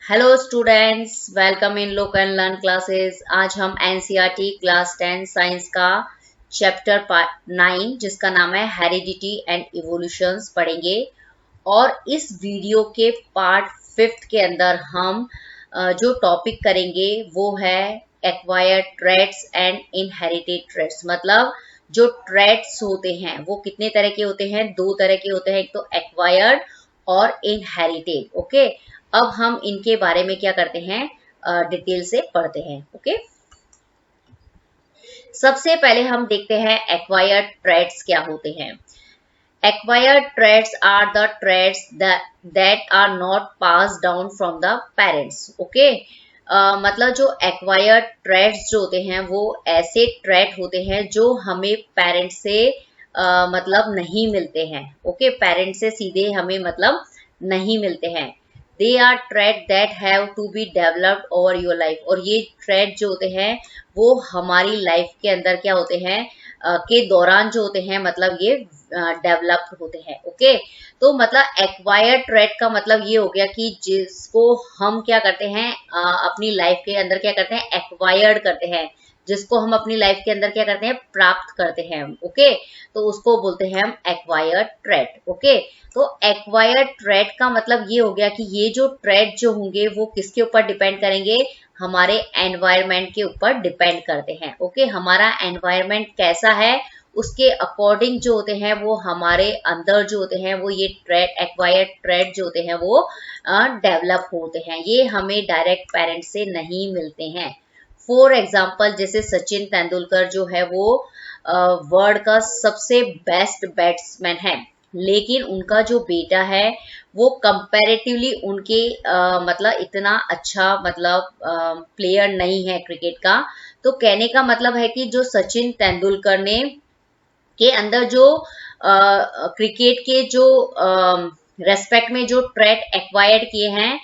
Hello students, welcome in look and learn classes. आज हम NCERT class 10 science का chapter 9 जिसका नाम है हेरिडिटी एंड इवोल्यूशंस पढ़ेंगे। और इस वीडियो के पार्ट 5 के अंदर हम जो टॉपिक करेंगे वो है acquired traits and inherited traits. मतलब जो ट्रेट्स होते हैं वो कितने तरह के होते हैं? दो तरह के होते हैं, एक तो एक्वायर्ड और इनहेरिटेड। ओके, अब हम इनके बारे में क्या करते हैं, डिटेल से पढ़ते हैं। ओके, सबसे पहले हम देखते हैं एक्वायर्ड ट्रेट्स क्या होते हैं। Acquired traits are the traits that are not passed down from the parents. Okay, मतलब जो एक्वायर्ड ट्रेट्स जो होते हैं वो ऐसे ट्रेट होते हैं जो हमें पेरेंट से मतलब नहीं मिलते हैं। ओके, पेरेंट से सीधे हमें मतलब नहीं मिलते हैं। They are trait that have to be developed over your life. और ये ट्रेट जो होते हैं वो हमारी लाइफ के अंदर क्या होते हैं, के दौरान जो होते हैं, मतलब ये डेवलप्ड होते हैं। ओके, तो मतलब एक्वायर्ड ट्रेट का मतलब ये हो गया कि जिसको हम क्या करते हैं, अपनी लाइफ के अंदर क्या करते हैं, एक्वायर्ड करते हैं। जिसको हम अपनी लाइफ के अंदर क्या करते हैं, प्राप्त करते हैं। ओके, तो उसको बोलते हैं हम एक्वायर्ड ट्रेट। ओके, तो एक्वायर्ड ट्रेट का मतलब ये हो गया कि ये जो ट्रेट जो होंगे वो किसके ऊपर डिपेंड करेंगे, हमारे एनवायरमेंट के ऊपर डिपेंड करते हैं। ओके, हमारा एनवायरमेंट कैसा है उसके अकॉर्डिंग जो होते हैं वो हमारे अंदर जो होते हैं वो ये ट्रेट, एक्वायर्ड ट्रेट जो होते हैं वो डेवलप होते हैं। ये हमें डायरेक्ट पेरेंट्स से नहीं मिलते हैं। फॉर एग्जाम्पल, जैसे सचिन तेंदुलकर जो है वो वर्ल्ड का सबसे बेस्ट बैट्समैन है, लेकिन उनका जो बेटा है वो कंपैरेटिवली उनके मतलब इतना अच्छा मतलब प्लेयर नहीं है क्रिकेट का। तो कहने का मतलब है कि जो सचिन तेंदुलकर ने के अंदर जो क्रिकेट के जो रेस्पेक्ट में जो ट्रेट एक्वायर्ड किए हैं,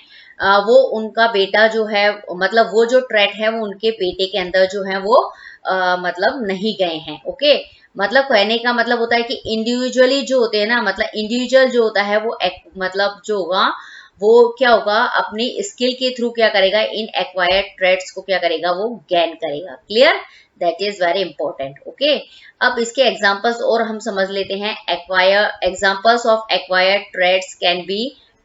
वो उनका बेटा जो है, मतलब वो जो ट्रेट है वो उनके बेटे के अंदर जो है वो मतलब नहीं गए हैं। ओके, मतलब कहने का मतलब होता है कि इंडिविजुअली जो होते हैं ना, मतलब इंडिविजुअल जो होता है वो मतलब जो होगा वो क्या होगा, अपनी स्किल के थ्रू क्या करेगा, इन एक्वायर्ड ट्रेड्स को क्या करेगा, वो गेन करेगा। Clear? That is very important. Okay, अब इसके एग्जांपल्स और हम समझ लेते हैं। Examples of acquired traits can be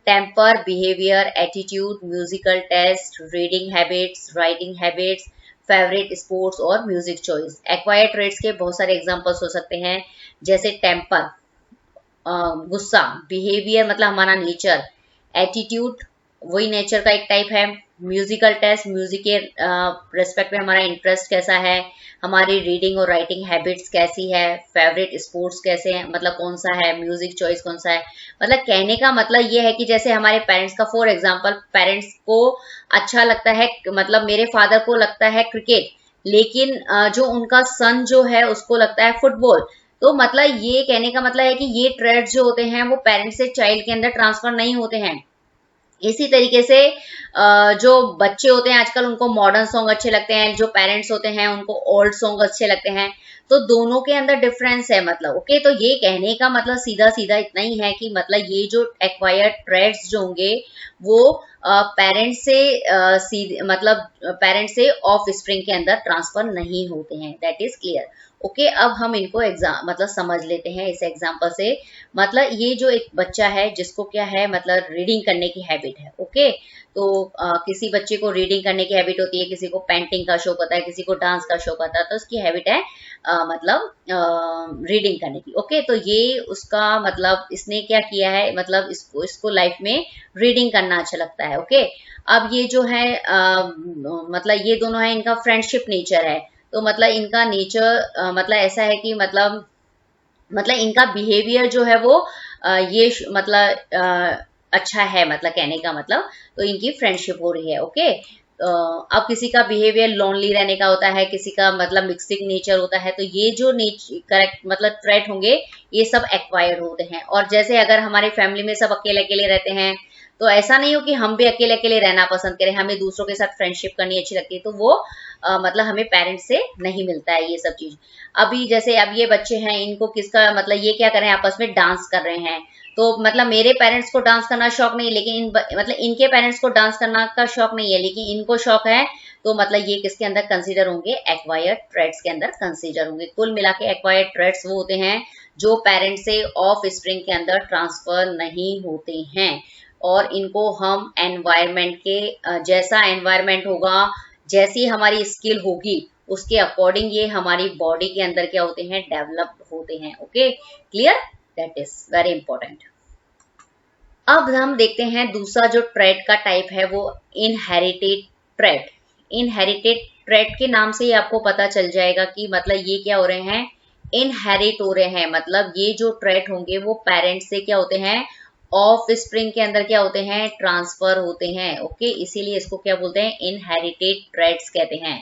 temper, behaviour, attitude, musical taste, reading habits, writing habits, favourite sports और म्यूजिक चॉइस। एक्वायर्ड ट्रेड्स के बहुत सारे एग्जांपल्स हो सकते हैं, जैसे टेम्पर, गुस्सा, बिहेवियर मतलब हमारा नेचर, एटीट्यूड वही नेचर का एक टाइप है, म्यूजिकल टेस्ट म्यूजिक के रेस्पेक्ट में हमारा इंटरेस्ट कैसा है, हमारी रीडिंग और राइटिंग हैबिट्स कैसी है, फेवरेट स्पोर्ट्स कैसे हैं, मतलब कौन सा है, म्यूजिक चॉइस कौन सा है। मतलब कहने का मतलब ये है कि जैसे हमारे पेरेंट्स का, फॉर एग्जांपल, पेरेंट्स को अच्छा लगता है, मतलब मेरे फादर को लगता है क्रिकेट, लेकिन जो उनका सन जो है उसको लगता है फुटबॉल। तो मतलब ये कहने का मतलब है कि ये ट्रेड्स जो होते हैं वो पेरेंट्स से चाइल्ड के अंदर ट्रांसफर नहीं होते हैं। इसी तरीके से जो बच्चे होते हैं आजकल उनको मॉडर्न सॉन्ग अच्छे लगते हैं, जो पेरेंट्स होते हैं उनको ओल्ड सॉन्ग अच्छे लगते हैं। तो दोनों के अंदर डिफरेंस है। मतलब ओके, तो ये कहने का मतलब सीधा सीधा इतना ही है कि मतलब ये जो एक्वायर्ड ट्रेड्स जो होंगे वो पेरेंट्स से सीधे मतलब पेरेंट्स से ऑफ स्प्रिंग के अंदर ट्रांसफर नहीं होते हैं। That is clear. ओके, अब हम इनको एग्जाम मतलब समझ लेते हैं इस एग्जाम्पल से। मतलब ये जो एक बच्चा है जिसको क्या है, मतलब रीडिंग करने की हैबिट है। ओके, तो किसी बच्चे को रीडिंग करने की हैबिट होती है, किसी को पेंटिंग का शौक होता है, किसी को डांस का शौक होता है, तो उसकी हैबिट है मतलब रीडिंग करने की। ओके, तो ये उसका मतलब इसने क्या किया है, मतलब इसको इसको लाइफ में रीडिंग करना अच्छा लगता है। ओके, अब ये जो है मतलब ये दोनों है, इनका फ्रेंडशिप नेचर है। तो मतलब इनका नेचर मतलब ऐसा है कि मतलब इनका बिहेवियर जो है वो ये मतलब अच्छा है, मतलब कहने का मतलब, तो इनकी फ्रेंडशिप हो रही है। ओके, अब किसी का बिहेवियर लोनली रहने का होता है, किसी का मतलब मिक्सिंग नेचर होता है, तो ये जो करेक्ट मतलब ट्रेट होंगे ये सब एक्वायर्ड होते हैं। और जैसे अगर हमारे फैमिली में सब अकेले अकेले रहते हैं, तो ऐसा नहीं हो कि हम भी अकेले अकेले रहना पसंद करें, हमें दूसरों के साथ फ्रेंडशिप करनी अच्छी लगती है, तो वो मतलब हमें पेरेंट्स से नहीं मिलता है ये सब चीज। अभी जैसे अब ये बच्चे हैं, इनको किसका मतलब ये क्या कर रहे हैं, आपस में डांस कर रहे हैं, तो मतलब मेरे पेरेंट्स को डांस करना शौक नहीं, लेकिन मतलब इनके पेरेंट्स को डांस करना का शौक नहीं है, लेकिन इनको शौक है, तो मतलब ये किसके अंदर कंसीडर होंगे, एक्वायर्ड ट्रेट्स के अंदर कंसीडर होंगे। कुल मिला के एक्वायर्ड ट्रेट्स वो होते हैं जो पेरेंट्स से ऑफ स्प्रिंग के अंदर ट्रांसफर नहीं होते हैं, और इनको हम एनवायरमेंट के जैसा एनवायरमेंट होगा, जैसी हमारी स्किल होगी, उसके अकॉर्डिंग ये हमारी बॉडी के अंदर क्या होते हैं, डेवलप्ड होते हैं। Okay, clear, that is very important. अब हम देखते हैं दूसरा जो ट्रेट का टाइप है वो इनहेरिटेड ट्रेट। इनहेरिटेड ट्रेट के नाम से ही आपको पता चल जाएगा कि मतलब ये क्या हो रहे हैं, इनहेरिट हो रहे हैं। मतलब ये जो ट्रेट होंगे वो पेरेंट्स से क्या होते हैं, ऑफ स्प्रिंग के अंदर क्या होते हैं, ट्रांसफर होते हैं। ओके, इसीलिए इसको क्या बोलते हैं, इनहेरिटेड ट्रेट्स कहते हैं।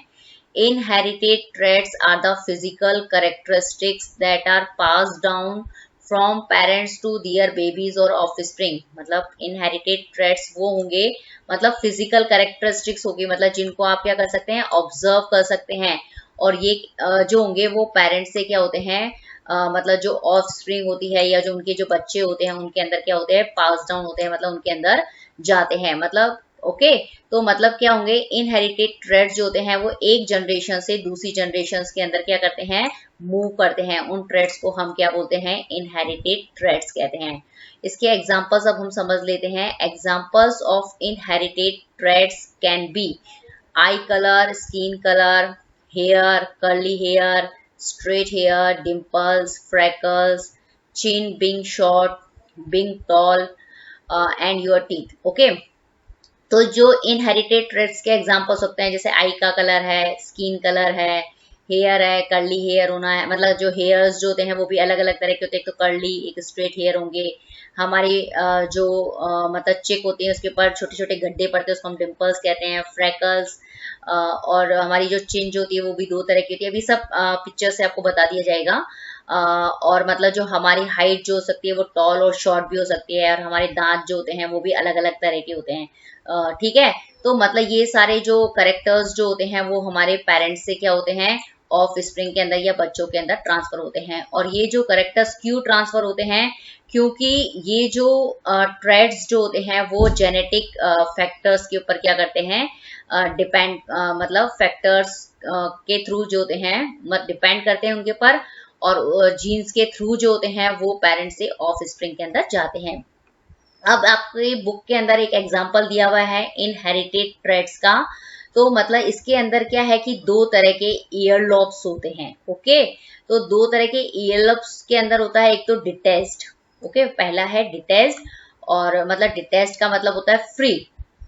Inherited traits are the physical characteristics that are passed down from parents to their babies or offspring। मतलब inherited traits वो होंगे, मतलब physical characteristics होगी, मतलब जिनको आप क्या कर सकते हैं, ऑब्जर्व कर सकते हैं, और ये जो होंगे वो पेरेंट्स से क्या होते हैं, मतलब जो ऑफ स्प्रिंग होती है या जो उनके जो बच्चे होते हैं उनके अंदर क्या होते हैं, पास डाउन होते हैं, मतलब उनके अंदर जाते हैं। मतलब ओके, तो मतलब क्या होंगे, इनहेरिटेड ट्रेट्स जो होते हैं वो एक जनरेशन से दूसरी जनरेशन के अंदर क्या करते हैं, मूव करते हैं। उन ट्रेट्स को हम क्या बोलते हैं, इनहेरिटेड ट्रेट्स कहते हैं। इसके एग्जांपल्स अब हम समझ लेते हैं। Examples of inherited traits can be eye colour, skin colour, hair, curly hair, straight hair, dimples, freckles, chin being short, being tall, and your teeth। Okay, तो जो इनहेरिटेड ट्रेट्स के एग्जांपल्स होते हैं, जैसे आई का कलर है, स्किन कलर है, hair है, कर्ली हेयर होना है, मतलब जो हेयर्स जो होते हैं वो भी अलग अलग तरह के होते हैं, एक तो कर्ली, एक स्ट्रेट हेयर होंगे। हमारी जो मतलब चिक होती है उसके ऊपर छोटे छोटे गड्ढे पड़ते हैं, उसको हम डिम्पल्स कहते हैं, फ्रैकल्स, और हमारी जो चिन जो होती है वो भी दो तरह की होती है। अभी सब पिक्चर से आपको बता दिया जाएगा। और मतलब जो हमारी हाइट जो हो सकती है वो टॉल और शॉर्ट भी हो सकती है, और हमारे दांत जो होते हैं वो भी अलग अलग तरह के होते हैं। ठीक है, तो मतलब ये सारे जो करेक्टर्स जो होते हैं वो हमारे पेरेंट्स से क्या होते हैं, ऑफ स्प्रिंग के अंदर या बच्चों के अंदर ट्रांसफर होते हैं। और ये जो करेक्टर्स क्यों ट्रांसफर होते हैं, क्योंकि ये जो ट्रेट्स जो होते हैं वो जेनेटिक फैक्टर्स के ऊपर क्या करते हैं, डिपेंड, मतलब फैक्टर्स के थ्रू जो होते हैं डिपेंड करते हैं उनके ऊपर, और जीन्स के थ्रू जो होते हैं वो पेरेंट्स से ऑफ स्प्रिंग के अंदर जाते हैं। अब आपकी बुक के अंदर एक एग्जांपल दिया हुआ है इनहेरिटेड ट्रेट्स का। तो मतलब इसके अंदर क्या है कि दो तरह के ईयर लॉब्स होते हैं। ओके, तो दो तरह के ईयर लॉब्स के अंदर होता है, एक तो डिटैच्ड। ओके, पहला है डिटैच्ड, और मतलब डिटैच्ड का मतलब होता है फ्री।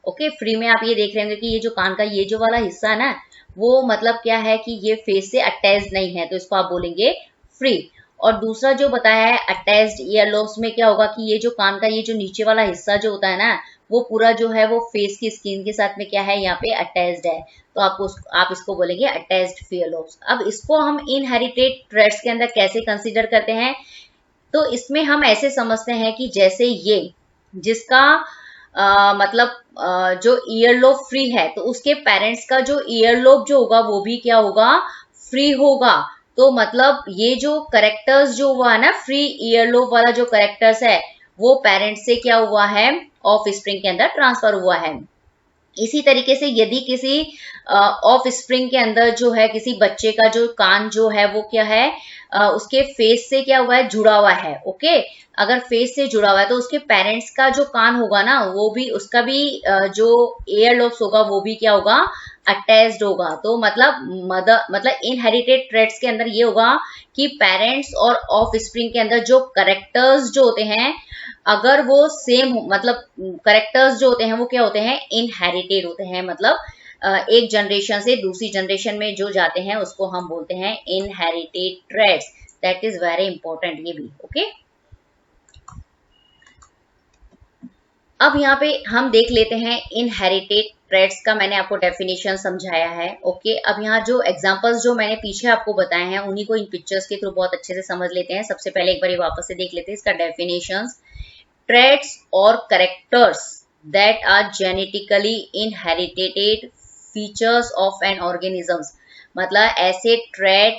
ओके, फ्री में आप ये देख रहे होंगे कि ये जो कान का ये जो वाला हिस्सा है ना, वो मतलब क्या है कि ये फेस से अटैच नहीं है, तो इसको आप बोलेंगे फ्री। और दूसरा जो बताया है अटैच्ड ईयर लॉब्स में क्या होगा कि ये जो कान का ये जो नीचे वाला हिस्सा जो होता है ना, वो पूरा जो है वो फेस की स्किन के साथ में क्या है, यहाँ पे अटैच्ड है, तो आप इसको बोलेंगे अटैच्ड ईयर लॉब्स। अब इसको हम इनहेरिटेड ट्रेट्स के अंदर कैसे कंसीडर करते हैं, तो इसमें हम ऐसे समझते हैं कि जैसे ये जिसका मतलब जो ईयर लोब फ्री है, तो उसके पेरेंट्स का जो ईयर लोब जो होगा वो भी क्या होगा, फ्री होगा। तो मतलब ये जो करेक्टर्स जो हुआ है ना, फ्री ईयर लोब वाला जो करेक्टर्स है वो पेरेंट्स से क्या हुआ है, ऑफ स्प्रिंग के अंदर ट्रांसफर हुआ है। इसी तरीके से यदि किसी ऑफ स्प्रिंग के अंदर जो है किसी बच्चे का जो कान जो है वो क्या है, उसके फेस से क्या हुआ है, जुड़ा हुआ है। ओके, अगर फेस से जुड़ा हुआ है तो उसके पेरेंट्स का जो कान होगा ना, वो भी उसका भी जो एयर लॉब्स होगा वो भी क्या होगा, अटैच्ड होगा। तो मतलब इनहेरिटेड ट्रेट्स के अंदर ये होगा कि पेरेंट्स और ऑफ स्प्रिंग के अंदर जो करेक्टर्स जो होते हैं, अगर वो सेम मतलब करेक्टर्स जो होते हैं वो क्या होते हैं, इनहेरिटेड होते हैं। मतलब एक जनरेशन से दूसरी जनरेशन में जो जाते हैं उसको हम बोलते हैं inherited traits. That is very important ये भी। ओके, अब यहाँ पे हम देख लेते हैं इनहेरिटेड ट्रेट्स का, मैंने आपको डेफिनेशन समझाया है। ओके, अब यहाँ जो एग्जांपल्स जो मैंने पीछे आपको बताए हैं उन्हीं को इन पिक्चर्स के थ्रू बहुत अच्छे से समझ लेते हैं। सबसे पहले एक बार वापस से देख लेते हैं इसका definitions. Traits or characters that are genetically inherited features of an organism। मतलब ऐसे ट्रेट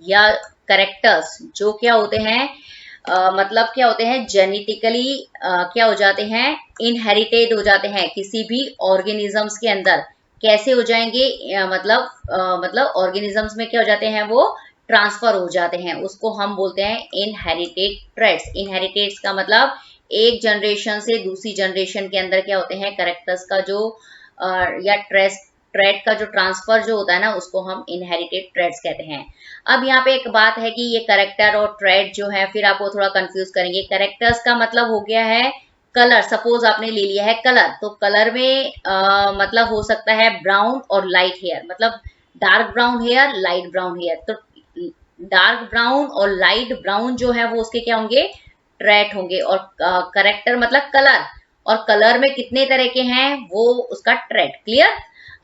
या करेक्टर्स जो क्या होते हैं, मतलब क्या होते हैं, जेनेटिकली क्या हो जाते हैं, इनहेरिटेड हो जाते हैं किसी भी ऑर्गेनिजम्स के अंदर। कैसे हो जाएंगे, मतलब ऑर्गेनिजम्स में क्या हो जाते हैं, वो ट्रांसफर हो जाते हैं, उसको हम बोलते हैं इनहेरिटेड ट्रेट्स। इनहेरिटेड्स का मतलब एक जनरेशन से दूसरी जनरेशन के अंदर क्या होते हैं, कैरेक्टर्स का जो या ट्रेट का जो ट्रांसफर जो होता है ना, उसको हम इनहेरिटेड ट्रेट्स कहते हैं। अब यहाँ पे एक बात है कि ये कैरेक्टर और ट्रेट जो है, फिर आपको थोड़ा कंफ्यूज करेंगे। कैरेक्टर्स का मतलब हो गया है कलर। सपोज आपने ले लिया है कलर, तो कलर में मतलब हो सकता है ब्राउन और लाइट हेयर, मतलब dark brown hair, light brown hair. तो डार्क ब्राउन और लाइट ब्राउन जो है वो उसके क्या होंगे, ट्रेट होंगे। और करेक्टर मतलब कलर, और कलर में कितने तरह के हैं, वो उसका ट्रेट। क्लियर।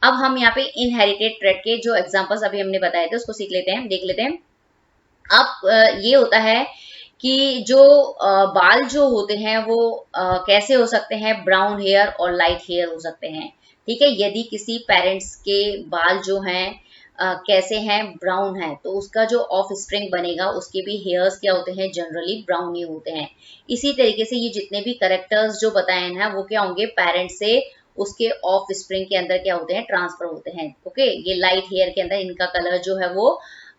अब हम यहाँ पे इनहेरिटेड ट्रेट के जो एग्जांपल्स अभी हमने बताए थे उसको सीख लेते हैं, देख लेते हैं। अब ये होता है कि जो बाल जो होते हैं वो कैसे हो सकते हैं, ब्राउन हेयर और लाइट हेयर हो सकते हैं। ठीक है, यदि किसी पेरेंट्स के बाल जो हैं कैसे हैं, ब्राउन है, तो उसका जो ऑफ स्प्रिंग बनेगा उसके भी हेयर्स क्या होते हैं, जनरली ब्राउन ही होते हैं। इसी तरीके से ये जितने भी कैरेक्टर्स जो बताए हैं वो क्या होंगे, पेरेंट्स से उसके ऑफ स्प्रिंग के अंदर क्या होते हैं, ट्रांसफर होते हैं। ओके, ये लाइट हेयर के अंदर इनका कलर जो है वो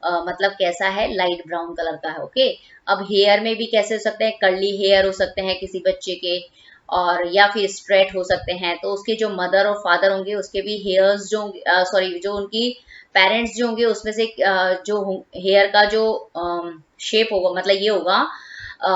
मतलब कैसा है, लाइट ब्राउन कलर का है। ओके, अब हेयर में भी कैसे हो सकते हैं, कर्ली हेयर हो सकते हैं किसी बच्चे के, और या फिर स्ट्रेट हो सकते हैं। तो उसके जो मदर और फादर होंगे उसके भी हेयर्स जो सॉरी जो उनकी पेरेंट्स जो होंगे उसमें से जो हेयर का जो शेप होगा, मतलब ये होगा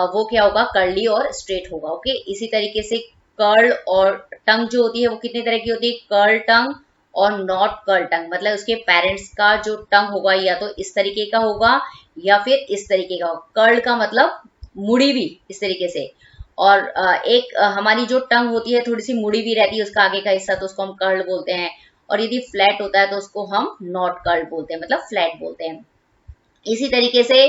वो क्या होगा, कर्ली और स्ट्रेट होगा। ओके, इसी तरीके से कर्ल और टंग जो होती है वो कितने तरह की होती है, कर्ल टंग और नॉट कर्ल टंग। मतलब उसके पेरेंट्स का जो टंग होगा या तो इस तरीके का होगा या फिर इस तरीके का होगा। कर्ल का मतलब मुड़ी भी इस तरीके से, और एक हमारी जो टंग होती है थोड़ी सी मुड़ी भी रहती है उसका आगे का हिस्सा, तो उसको हम कर्ल बोलते हैं। और यदि फ्लैट होता है तो उसको हम नॉट कर्ल बोलते हैं, मतलब फ्लैट बोलते हैं। इसी तरीके से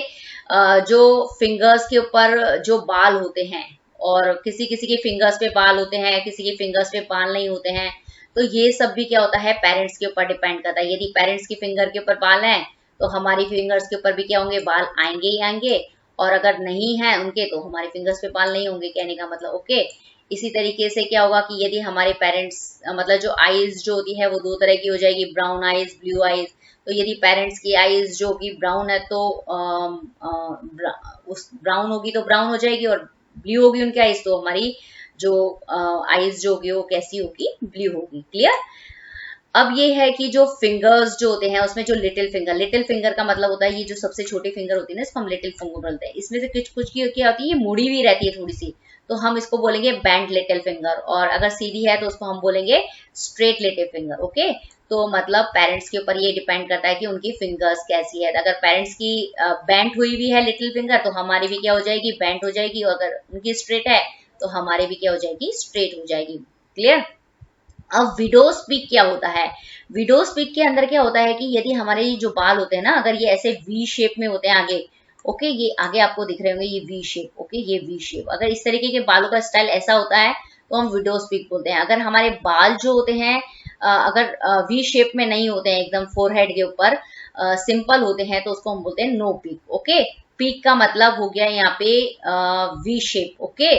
जो फिंगर्स के ऊपर जो बाल होते हैं, और किसी किसी के फिंगर्स पे बाल होते हैं, किसी के फिंगर्स पे बाल नहीं होते हैं, तो ये सब भी क्या होता है, पेरेंट्स के ऊपर डिपेंड करता है। यदि पेरेंट्स की फिंगर के ऊपर बाल हैं तो हमारी फिंगर्स के ऊपर भी क्या होंगे, बाल आएंगे ही आएंगे, और अगर नहीं है उनके तो हमारे फिंगर्स पे बाल नहीं होंगे, कहने का मतलब। ओके, इसी तरीके से क्या होगा कि यदि हमारे पेरेंट्स मतलब जो आईज जो होती है वो दो तरह की हो जाएगी, ब्राउन आईज, ब्लू आईज। तो यदि पेरेंट्स की आईज जो होगी ब्राउन है तो उस ब्राउन होगी तो ब्राउन हो जाएगी, और ब्लू होगी उनकी आईज तो हमारी जो आईज जो होगी वो कैसी होगी, ब्लू होगी। क्लियर। अब ये है कि जो फिंगर्स जो होते हैं उसमें जो लिटिल फिंगर का मतलब होता है ये जो सबसे छोटी फिंगर होती है ना, इसको हम लिटिल फिंगर बोलते हैं। इसमें से कुछ कुछ की क्या होती है, ये मुड़ी भी रहती है थोड़ी सी, तो हम इसको बोलेंगे बैंड लिटिल फिंगर। और अगर सीधी है तो उसको हम बोलेंगे स्ट्रेट लिटिल फिंगर। ओके, तो मतलब पेरेंट्स के ऊपर ये डिपेंड करता है कि उनकी फिंगर्स कैसी है। अगर पेरेंट्स की बैंड हुई भी है लिटिल फिंगर तो हमारी भी क्या हो जाएगी, बैंड हो जाएगी, और अगर उनकी स्ट्रेट है तो हमारी भी क्या हो जाएगी, स्ट्रेट हो जाएगी। क्लियर। अब विडो स्पीक क्या होता है, विडो स्पीक के अंदर क्या होता है कि यदि हमारे जो बाल होते हैं ना, अगर ये ऐसे वी शेप में होते हैं आगे, ओके, ये आगे आपको दिख रहे होंगे ये वी शेप। ओके, ये वी शेप, अगर इस तरीके के बालों का स्टाइल ऐसा होता है तो हम विडो स्पीक बोलते हैं। अगर हमारे बाल जो होते हैं अगर वी शेप में नहीं होते हैं, एकदम फोरहेड के ऊपर सिंपल होते हैं, तो उसको हम बोलते हैं नो पीक। ओके, पीक का मतलब हो गया यहाँ पे वी शेप। ओके,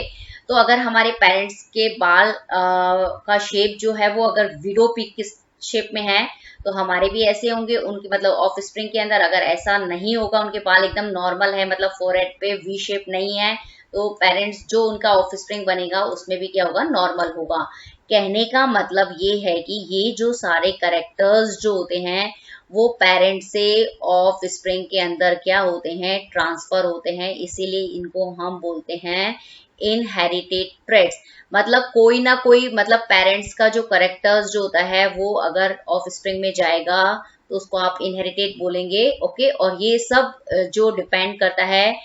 तो अगर हमारे पेरेंट्स के बाल का शेप जो है वो अगर विडो पीक की शेप में है तो हमारे भी ऐसे होंगे, उनके मतलब ऑफ स्प्रिंग के अंदर अगर ऐसा नहीं होगा, उनके बाल एकदम नॉर्मल है, मतलब फोरहेड पे वी शेप नहीं है, तो पेरेंट्स जो उनका ऑफ स्प्रिंग बनेगा उसमें भी क्या होगा, नॉर्मल होगा। कहने का मतलब ये है कि ये जो सारे करेक्टर्स जो होते हैं वो पेरेंट से ऑफ स्प्रिंग के अंदर क्या होते हैं, ट्रांसफर होते हैं, इसीलिए इनको हम बोलते हैं इनहेरिटेड ट्रेट्स। मतलब कोई ना कोई, मतलब पेरेंट्स का जो करेक्टर्स जो होता है वो अगर ऑफ स्प्रिंग में जाएगा तो उसको आप इनहेरिटेड बोलेंगे। ओके, और ये सब जो डिपेंड करता है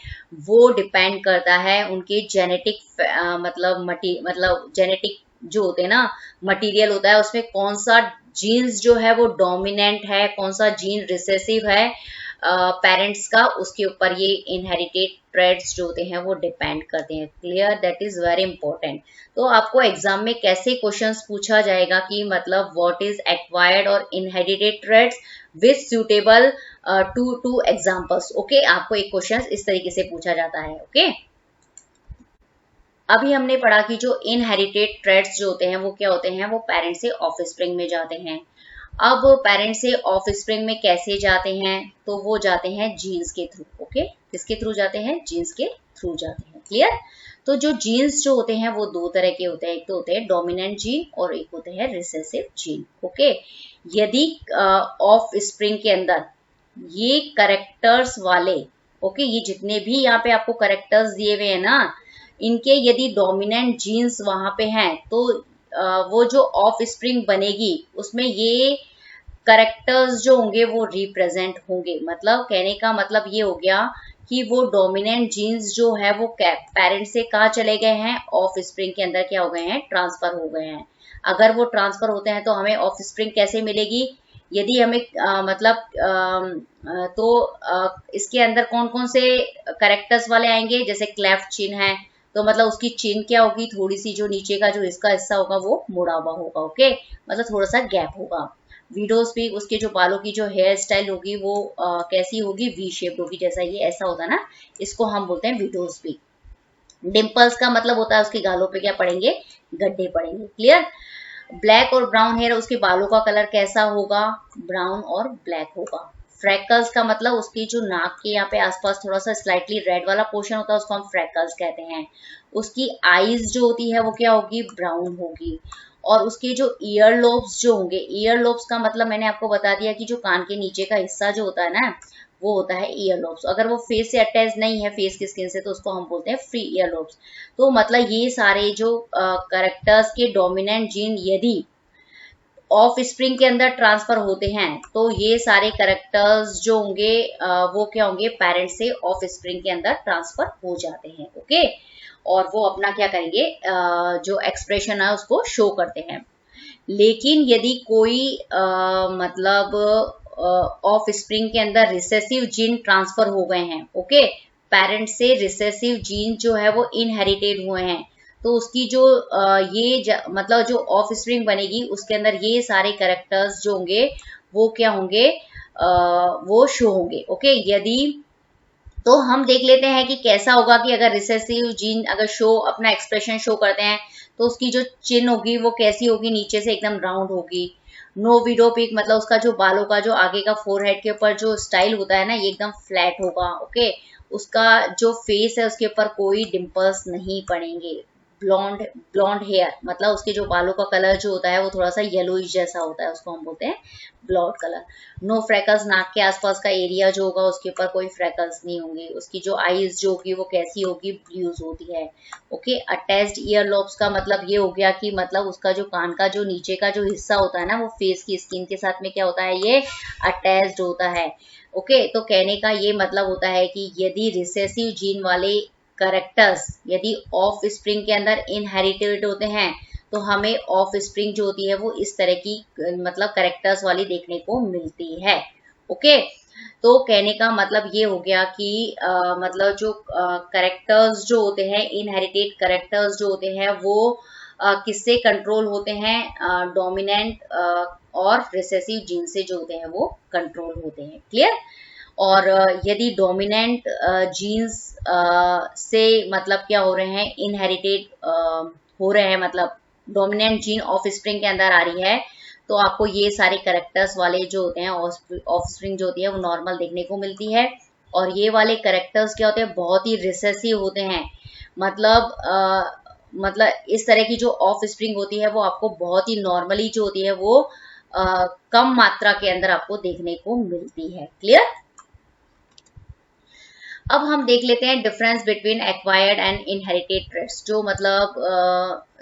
वो डिपेंड करता है उनके जेनेटिक मतलब जेनेटिक जो होते हैं ना, मटेरियल होता है उसमें कौन सा जीन्स जो है वो डोमिनेंट है, कौन सा जीन रिसेसिव है पेरेंट्स का, उसके ऊपर ये इनहेरिटेड ट्रेड्स जो होते हैं वो डिपेंड करते हैं। Clear, that is very important. तो आपको एग्जाम में कैसे क्वेश्चंस पूछा जाएगा कि मतलब व्हाट इज एक्वायर्ड और inherited traits with suitable two examples. Okay, आपको एक क्वेश्चन इस तरीके से पूछा जाता है। ओके अभी हमने पढ़ा कि जो इनहेरिटेड ट्रेड्स जो होते हैं वो क्या होते हैं, वो पेरेंट से ऑफस्प्रिंग में जाते हैं। अब पेरेंट से ऑफस्प्रिंग में कैसे जाते हैं, तो वो जाते हैं जीन्स के थ्रू। ओके, किसके थ्रू जाते हैं, जीन्स के थ्रू जाते हैं। क्लियर। तो जो जीन्स जो होते हैं वो दो तरह के होते हैं, एक तो होते हैं डोमिनेंट जीन और एक होते हैं रिसेसिव जीन। ओके, यदि ऑफस्प्रिंग के अंदर ये करेक्टर्स वाले, ओके, ये जितने भी यहाँ पे आपको करेक्टर्स दिए हुए हैं ना, इनके यदि डोमिनेंट जीन्स वहां पे हैं, तो वो जो ऑफ स्प्रिंग बनेगी उसमें ये करेक्टर्स जो होंगे वो रिप्रेजेंट होंगे। मतलब कहने का मतलब ये हो गया कि वो डोमिनेंट जीन्स जो है वो पेरेंट से कहाँ चले गए हैं, ऑफ स्प्रिंग के अंदर क्या हो गए हैं, ट्रांसफर हो गए हैं। अगर वो ट्रांसफर होते हैं तो हमें ऑफ स्प्रिंग कैसे मिलेगी, यदि हमें इसके अंदर कौन कौन से करेक्टर्स वाले आएंगे, जैसे क्लेफ्ट चिन है, तो मतलब उसकी चिन क्या होगी, थोड़ी सी जो नीचे का जो इसका हिस्सा होगा वो मुड़ा हुआ होगा। ओके, मतलब थोड़ा सा गैप होगा। विडोज भी उसके जो बालों की जो हेयर स्टाइल होगी वो कैसी होगी, वी शेप्ड होगी, जैसा ये ऐसा होता है ना, इसको हम बोलते हैं विडोज भी। डिम्पल्स का मतलब होता है उसके गालों पे क्या पड़ेंगे, गड्ढे पड़ेंगे। क्लियर। ब्लैक और ब्राउन हेयर, उसके बालों का कलर कैसा होगा, ब्राउन और ब्लैक होगा। फ्रैकल्स का मतलब उसकी जो नाक के यहाँ पे आसपास थोड़ा सा स्लाइटली रेड वाला पोर्शन होता है, उसको हम फ्रैकल्स कहते हैं। उसकी आईज जो होती है वो क्या होगी, ब्राउन होगी। और उसके जो ईयर लोब्स जो होंगे, ईयर लोब्स का मतलब मैंने आपको बता दिया कि जो कान के नीचे का हिस्सा जो होता है ना, वो होता है ईयर लोब्स। अगर वो फेस से अटैच नहीं है, फेस की स्किन से, तो उसको हम बोलते हैं फ्री ईयर लोब्स। तो मतलब ये सारे जो करेक्टर्स के डोमिनेंट जीन यदि ऑफ स्प्रिंग के अंदर ट्रांसफर होते हैं, तो ये सारे करेक्टर्स जो होंगे वो क्या होंगे, पेरेंट्स से ऑफ स्प्रिंग के अंदर ट्रांसफर हो जाते हैं। ओके, और वो अपना क्या करेंगे, जो एक्सप्रेशन है उसको शो करते हैं। लेकिन यदि कोई मतलब ऑफ स्प्रिंग के अंदर रिसेसिव जीन ट्रांसफर हो गए हैं, ओके, पेरेंट से रिसेसिव जीन जो है वो इनहेरिटेड हुए हैं, तो उसकी जो मतलब जो ऑफ स्प्रिंग बनेगी उसके अंदर ये सारे करेक्टर्स जो होंगे वो क्या होंगे, वो शो होंगे। ओके, यदि तो हम देख लेते हैं कि कैसा होगा कि अगर रिसेसिव जीन अगर शो अपना एक्सप्रेशन शो करते हैं, तो उसकी जो चिन होगी वो कैसी होगी, नीचे से एकदम राउंड होगी। नो विडो पिक मतलब उसका जो बालों का जो आगे का फोरहेड के ऊपर जो स्टाइल होता है ना, ये एकदम फ्लैट होगा। ओके, उसका जो फेस है उसके ऊपर कोई डिम्पल्स नहीं पड़ेंगे। ब्लॉन्ड ब्लॉन्ड हेयर मतलब उसके जो बालों का कलर जो होता है वो थोड़ा सा येलोइश जैसा होता है, उसको हम बोलते हैं ब्लॉन्ड कलर। नो फ्रैकल्स, नाक के आसपास का एरिया जो होगा उसके ऊपर कोई फ्रैकल्स नहीं होंगे। उसकी जो आईज जो होगी वो कैसी होगी, ब्लूज होती है। ओके, अटैच्ड ईयर लॉब्स का मतलब ये हो गया कि मतलब उसका जो कान का जो नीचे का जो हिस्सा होता है ना, वो फेस की स्किन के साथ में क्या होता है, ये अटैच्ड होता है। ओके, तो कहने का ये मतलब होता है कि यदि रिसेसिव जीन वाले करेक्टर्स यदि ऑफ स्प्रिंग के अंदर इनहेरिटेड होते हैं, तो हमें ऑफ स्प्रिंग जो होती है वो इस तरह की मतलब करेक्टर्स वाली देखने को मिलती है। ओके, तो कहने का मतलब ये हो गया कि मतलब जो करेक्टर्स जो होते हैं, इनहेरिटेड करेक्टर्स जो होते हैं वो किससे कंट्रोल होते हैं, डोमिनेंट और रिसेसिव जीन से जो होते हैं वो कंट्रोल होते हैं। क्लियर। और यदि डोमिनेंट जीन्स से मतलब क्या हो रहे हैं, इनहेरिटेड हो रहे हैं, मतलब डोमिनेंट जीन ऑफ स्प्रिंग के अंदर आ रही है, तो आपको ये सारे करेक्टर्स वाले जो होते हैं ऑफ स्प्रिंग जो होती है वो नॉर्मल देखने को मिलती है। और ये वाले करेक्टर्स क्या होते हैं, बहुत ही रिसेसिव होते हैं। मतलब इस तरह की जो ऑफ स्प्रिंग होती है वो आपको बहुत ही नॉर्मली जो होती है वो कम मात्रा के अंदर आपको देखने को मिलती है। क्लियर। अब हम देख लेते हैं difference between acquired and inherited traits. जो मतलब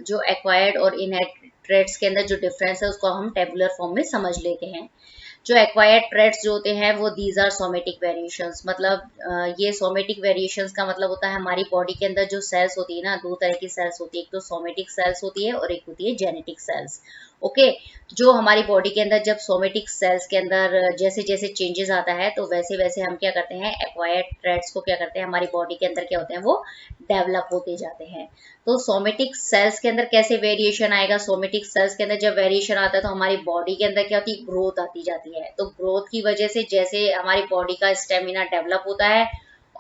जो एक्वायर्ड और इनहेरिटेड ट्रेट्स के अंदर जो डिफरेंस है उसको हम टेबुलर फॉर्म में समझ लेते हैं। जो एक्वायर्ड ट्रेट्स जो होते हैं वो दीज आर सोमेटिक वेरिएशंस। मतलब ये सोमेटिक वेरिएशंस का मतलब होता है हमारी बॉडी के अंदर जो सेल्स होती है ना, दो तरह की सेल्स होती है, एक तो सोमेटिक सेल्स होती है और एक होती है जेनेटिक सेल्स। ओके, जो हमारी बॉडी के अंदर जब सोमेटिक सेल्स के अंदर जैसे जैसे चेंजेस आता है, तो वैसे वैसे हम क्या करते हैं, एक्वायर्ड ट्रेट्स को क्या करते हैं, हमारी बॉडी के अंदर क्या होते हैं, वो डेवलप होते जाते हैं। तो सोमेटिक सेल्स के अंदर कैसे वेरिएशन आएगा, सोमेटिक सेल्स के अंदर जब वेरिएशन आता है तो हमारी बॉडी के अंदर क्या होती है, ग्रोथ आती जाती है। तो ग्रोथ की वजह से जैसे हमारी बॉडी का स्टेमिना डेवलप होता है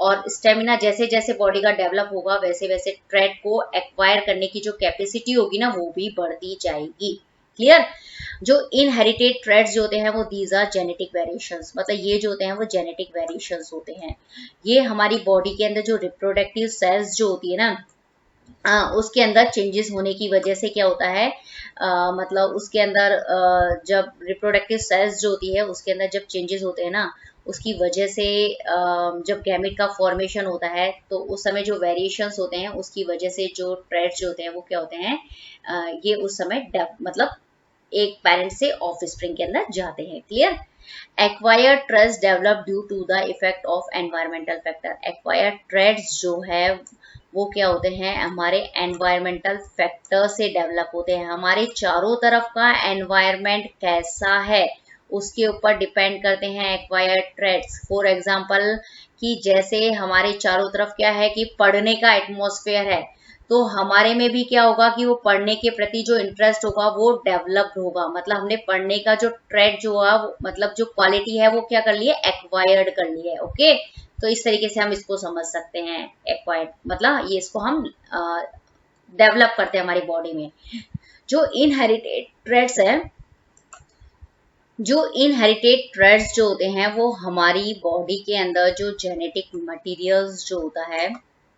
और स्टेमिना जैसे जैसे बॉडी का डेवलप होगा वैसे वैसे ट्रेट को एक्वायर करने की जो कैपेसिटी होगी ना वो भी बढ़ती जाएगी। क्लियर। जो इनहेरिटेड ट्रेड्स जो होते हैं वो दीज आर जेनेटिक वेरिएशंस, मतलब ये जो होते हैं वो जेनेटिक वेरिएशंस होते हैं। ये हमारी बॉडी के अंदर जो रिप्रोडक्टिव सेल्स जो होती है ना उसके अंदर चेंजेस होने की वजह से क्या होता है, मतलब उसके अंदर जब रिप्रोडक्टिव सेल्स जो होती है उसके अंदर जब चेंजेस होते हैं ना उसकी वजह से जब गैमेट का फॉर्मेशन होता है तो उस समय जो वेरिएशंस होते हैं उसकी वजह से जो ट्रेड्स जो होते हैं वो क्या होते हैं, ये उस समय मतलब एक पेरेंट से ऑफस्प्रिंग के अंदर जाते हैं। Clear. Acquired traits develop due to the effect of environmental factor. Acquired traits जो है वो क्या होते हैं, हमारे एनवायरमेंटल फैक्टर से डेवलप होते हैं। हमारे चारों तरफ का एनवायरमेंट कैसा है उसके ऊपर डिपेंड करते हैं एक्वायर्ड ट्रेड्स। फॉर एग्जांपल कि जैसे हमारे चारों तरफ क्या है कि पढ़ने का एटमॉस्फेयर है तो हमारे में भी क्या होगा कि वो पढ़ने के प्रति जो इंटरेस्ट होगा वो डेवलप्ड होगा, मतलब हमने पढ़ने का जो ट्रेड जो है मतलब जो क्वालिटी है वो क्या कर ली है, एक्वायर्ड कर ली है। ओके, तो इस तरीके से हम इसको समझ सकते हैं। एक्वायर्ड मतलब ये इसको हम डेवलप करते हैं हमारी बॉडी में। जो इनहेरिटेड ट्रेड्स है, जो इनहेरिटेड ट्रेड्स जो होते हैं वो हमारी बॉडी के अंदर जो जेनेटिक मटेरियल्स जो होता है,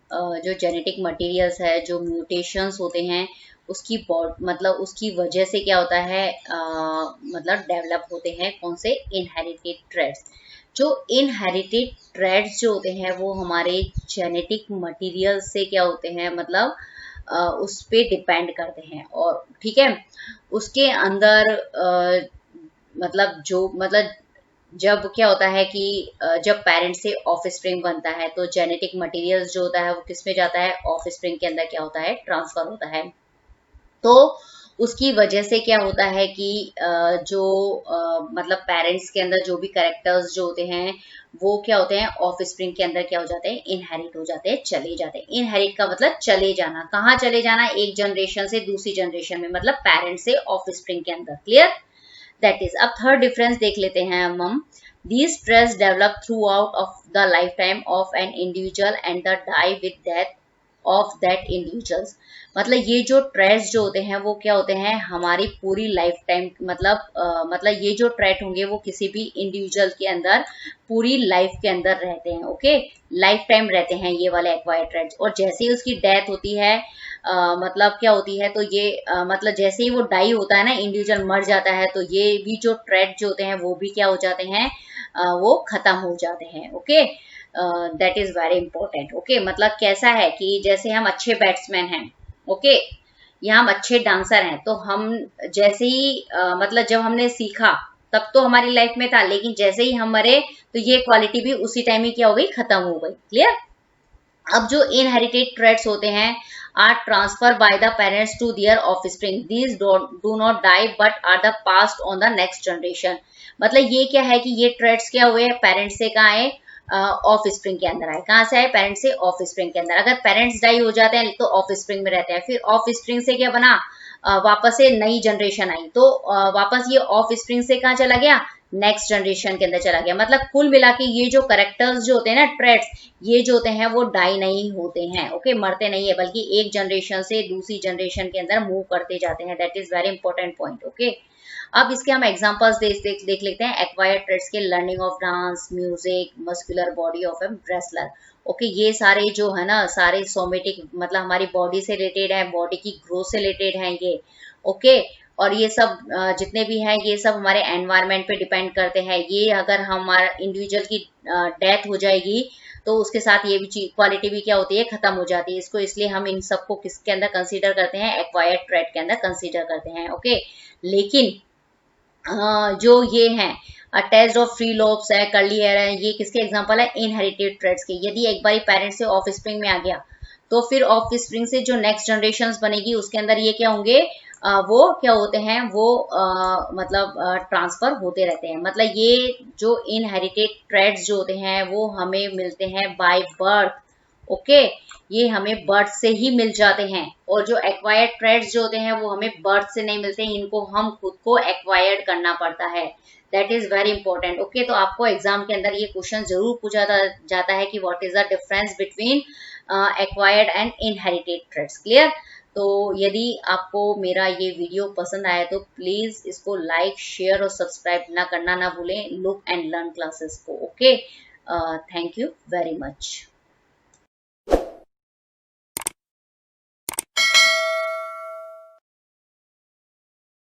जो जेनेटिक मटेरियल्स है, जो म्यूटेशंस होते हैं उसकी मतलब उसकी वजह से क्या होता है, मतलब डेवलप होते हैं कौन से, इनहेरिटेड ट्रेड्स। जो इनहेरिटेड ट्रेड्स जो होते हैं वो हमारे जेनेटिक मटेरियल से क्या होते हैं, मतलब उस पे डिपेंड करते हैं। और ठीक है, उसके अंदर मतलब जब क्या होता है कि जब पेरेंट से ऑफस्प्रिंग बनता है तो जेनेटिक मटेरियल्स जो होता है वो किस में जाता है, ऑफस्प्रिंग के अंदर क्या होता है, ट्रांसफर होता है। तो उसकी वजह से क्या होता है कि जो मतलब पेरेंट्स के अंदर जो भी कैरेक्टर्स जो होते हैं वो क्या होते हैं, ऑफस्प्रिंग के अंदर क्या हो जाते हैं, इनहेरिट हो जाते हैं, चले जाते हैं। इनहेरिट का मतलब चले जाना, कहाँ चले जाना, एक जनरेशन से दूसरी जनरेशन में, मतलब पेरेंट से ऑफस्प्रिंग के अंदर। क्लियर। That is. अब थर्ड डिफरेंस देख लेते हैं हम। These traits develop throughout of the lifetime of an individual and the die with death of that individuals। मतलब ये जो ट्रेट्स जो होते हैं वो क्या होते हैं, हमारी पूरी लाइफ टाइम, मतलब ये जो ट्रेट होंगे वो किसी भी इंडिविजुअल के अंदर पूरी लाइफ के अंदर रहते हैं। ओके, लाइफ टाइम रहते हैं ये वाले एक्वायर्ड ट्रेट्स। और जैसे ही उसकी डेथ होती है, मतलब क्या होती है, तो ये मतलब जैसे ही वो डाई होता है ना, इंडिविजुअल मर जाता है, तो ये भी जो ट्रेट जो होते हैं वो भी क्या हो जाते हैं, वो खत्म हो जाते हैं। Okay, that is very important. Okay, मतलब कैसा है कि जैसे हम अच्छे बैट्समैन हैं, ओके, या हम अच्छे डांसर हैं, तो हम जैसे ही मतलब जब हमने सीखा तब तो हमारी लाइफ में था, लेकिन जैसे ही हम मरे तो ये क्वालिटी भी उसी टाइम ही क्या हो गई, खत्म हो गई। क्लियर। अब जो इनहेरिटेड ट्रेट्स होते हैं are transferred by the parents to their offspring. These do not die but are the passed on the next generation। मतलब ये क्या है कि ये ट्रेट्स क्या हुए, पेरेंट्स से कहाँ आए, ऑफ स्प्रिंग के अंदर आए। कहाँ से आए, पेरेंट्स से ऑफ स्प्रिंग के अंदर। अगर पेरेंट्स डाई हो जाते हैं तो ऑफ स्प्रिंग में रहते हैं, फिर ऑफ स्प्रिंग से क्या बना, वापस से नई जनरेशन आई, तो वापस ये ऑफ स्प्रिंग से कहाँ चला गया, नेक्स्ट जनरेशन के अंदर चला गया। मतलब कुल मिला के ये जो करेक्टर्स जो होते हैं ना, ट्रेट्स, ये जो होते हैं वो डाई नहीं होते हैं। ओके, मरते नहीं है, बल्कि एक जनरेशन से दूसरी जनरेशन के अंदर मूव करते जाते हैं। That is very important point. Okay, अब इसके हम एग्जांपल्स देख लेते हैं एक्वायर्ड ट्रेट्स के। Learning of dance, music, muscular body of a wrestler. Okay, ये सारे जो है ना, सारे सोमेटिक, मतलब हमारी बॉडी से रिलेटेड है, बॉडी की ग्रोथ से रिलेटेड है ये। ओके, और ये सब जितने भी हैं ये सब हमारे एनवायरनमेंट पे डिपेंड करते हैं। ये अगर हमारा इंडिविजुअल की डेथ हो जाएगी तो उसके साथ ये भी क्वालिटी भी क्या होती है, खत्म हो जाती है। इसको इसलिए हम इन सबको किसके अंदर कंसीडर करते हैं, एक्वायर्ड ट्रेट के अंदर कंसीडर करते हैं। ओके, लेकिन जो ये हैं अटैच्ड ऑफ फ्री लोब्स है, कर्ली हेयर है, ये किसके एग्जांपल है, इनहेरिटेड ट्रेट्स के। यदि एक बार पेरेंट्स से ऑफ स्प्रिंग में आ गया तो फिर ऑफ स्प्रिंग से जो नेक्स्ट जनरेशन बनेगी उसके अंदर ये क्या होंगे, वो क्या होते हैं, वो मतलब ट्रांसफर होते रहते हैं। मतलब ये जो इनहेरिटेड ट्रेट्स जो होते हैं वो हमें मिलते हैं बाय बर्थ। ओके, ये हमें बर्थ से ही मिल जाते हैं, और जो एक्वायर्ड ट्रेड्स जो होते हैं वो हमें बर्थ से नहीं मिलते हैं, इनको हम खुद को एक्वायर्ड करना पड़ता है। That is very important. Okay, तो आपको एग्जाम के अंदर ये क्वेश्चन जरूर पूछा जाता है कि what is the difference between acquired and inherited traits. Clear? तो यदि आपको मेरा ये वीडियो पसंद आया तो प्लीज इसको लाइक, शेयर और सब्सक्राइब ना करना ना भूलें लुक एंड लर्न क्लासेस को। Okay, thank you very much.